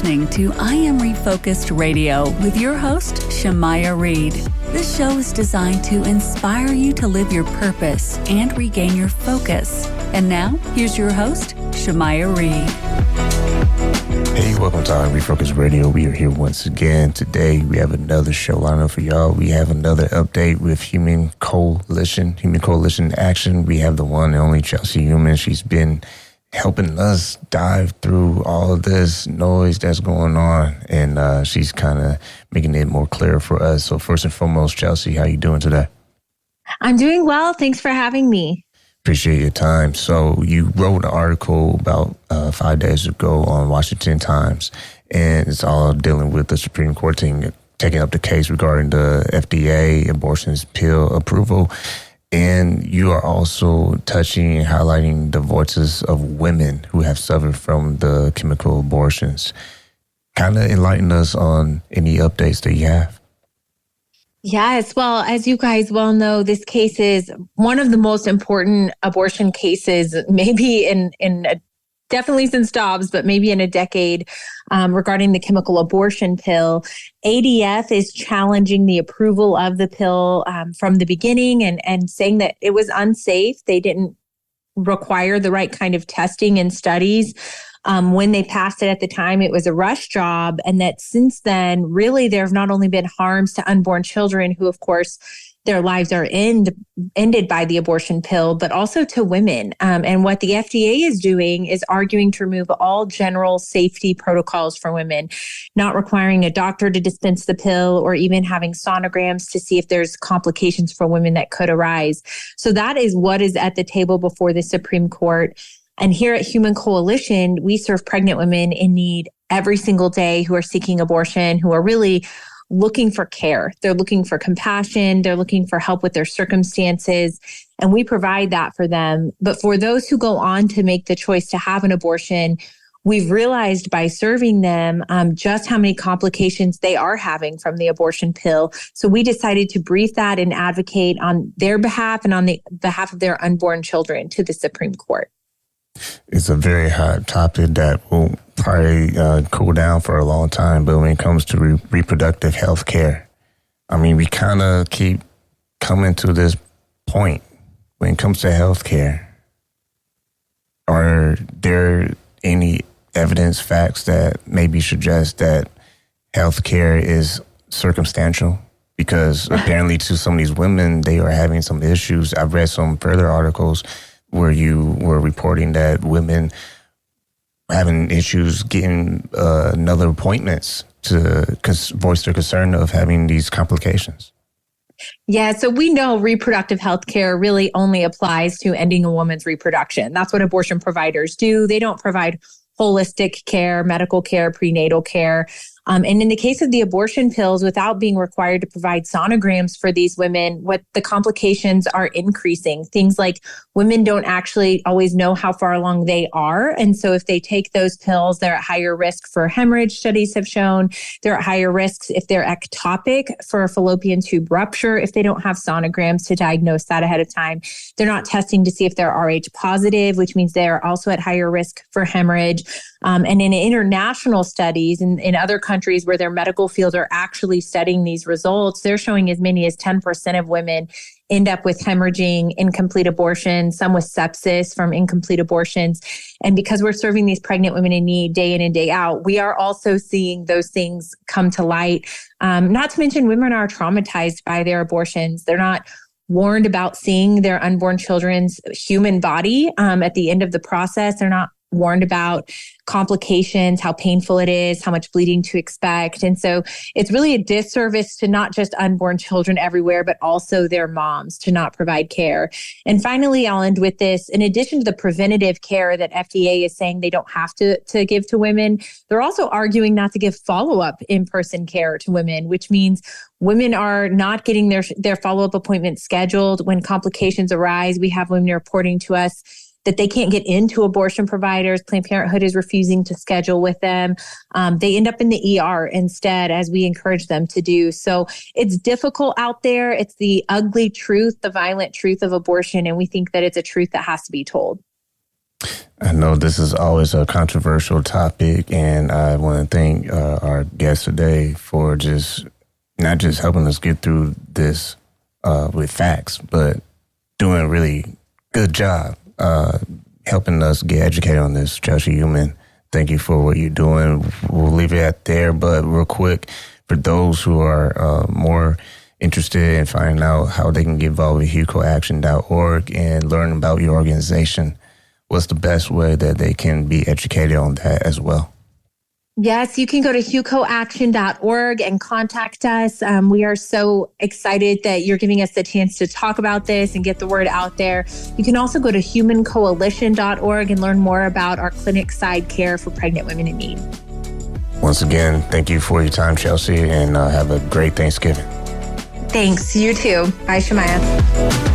listening to I Am Refocused Radio with your host, Shamaya Reed. This show is designed to inspire you to live your purpose and regain your focus. And now, here's your host, Shamaya Reed. Hey, welcome to I Am Refocused Radio. We are here once again. Today, we have another show lineup for y'all. We have another update with Human Coalition Action. We have the one and only Chelsey Youman. She's been helping us dive through all of this noise that's going on, and she's kind of making it more clear for us. So first and foremost, Chelsey, how you doing today? I'm doing well. Thanks for having me. Appreciate your time. So you wrote an article about 5 days ago on Washington Times, and it's all dealing with the Supreme Court taking up the case regarding the FDA abortions pill approval. And you are also touching and highlighting the voices of women who have suffered from the chemical abortions. Kind of enlighten us on any updates that you have. Yes. Well, as you guys well know, this case is one of the most important abortion cases, maybe definitely since Dobbs, but maybe in a decade, regarding the chemical abortion pill. ADF is challenging the approval of the pill from the beginning and saying that it was unsafe. They didn't require the right kind of testing and studies. When they passed it at the time, it was a rush job. And that since then, really, there have not only been harms to unborn children who, of course, their lives are ended by the abortion pill, but also to women. And what the FDA is doing is arguing to remove all general safety protocols for women, not requiring a doctor to dispense the pill or even having sonograms to see if there's complications for women that could arise. So that is what is at the table before the Supreme Court. And here at Human Coalition, we serve pregnant women in need every single day who are seeking abortion, who are really looking for care. They're looking for compassion. They're looking for help with their circumstances. And we provide that for them. But for those who go on to make the choice to have an abortion, we've realized by serving them just how many complications they are having from the abortion pill. So we decided to brief that and advocate on their behalf and on the behalf of their unborn children to the Supreme Court. It's a very hot topic that will probably cool down for a long time. But when it comes to reproductive health care, I mean, we kind of keep coming to this point when it comes to health care. Are there any evidence, facts that maybe suggest that health care is circumstantial? Because apparently to some of these women, they are having some issues. I've read some further articles where you were reporting that women having issues getting another appointments to voice their concern of having these complications. Yeah, so we know reproductive health care really only applies to ending a woman's reproduction. That's what abortion providers do. They don't provide holistic care, medical care, prenatal care. And in the case of the abortion pills, without being required to provide sonograms for these women, what the complications are increasing. Things like women don't actually always know how far along they are. And so if they take those pills, they're at higher risk for hemorrhage, studies have shown. They're at higher risks if they're ectopic for fallopian tube rupture, if they don't have sonograms to diagnose that ahead of time. They're not testing to see if they're Rh positive, which means they're also at higher risk for hemorrhage. And in international studies in other countries where their medical fields are actually studying these results, they're showing as many as 10% of women end up with hemorrhaging, incomplete abortions, some with sepsis from incomplete abortions. And because we're serving these pregnant women in need day in and day out, we are also seeing those things come to light. Not to mention women are traumatized by their abortions. They're not warned about seeing their unborn children's human body at the end of the process. They're not warned about complications, how painful it is, how much bleeding to expect. And so it's really a disservice to not just unborn children everywhere, but also their moms to not provide care. And finally, I'll end with this. In addition to the preventative care that FDA is saying they don't have to give to women, they're also arguing not to give follow-up in-person care to women, which means women are not getting their follow-up appointments scheduled. When complications arise, we have women reporting to us that they can't get into abortion providers. Planned Parenthood is refusing to schedule with them. They end up in the ER instead, as we encourage them to do. So it's difficult out there. It's the ugly truth, the violent truth of abortion. And we think that it's a truth that has to be told. I know this is always a controversial topic, and I want to thank our guest today for not just helping us get through this with facts, but doing a really good job helping us get educated on this. Chelsey Youman, thank you for what you're doing. We'll leave it at there, but real quick, for those who are more interested in finding out how they can get involved with hucoaction.org and learn about your organization, what's the best way that they can be educated on that as well? Yes, you can go to hucoaction.org and contact us. We are so excited that you're giving us the chance to talk about this and get the word out there. You can also go to humancoalition.org and learn more about our clinic side care for pregnant women in need. Once again, thank you for your time, Chelsey, and have a great Thanksgiving. Thanks. You too. Bye, Shemaya.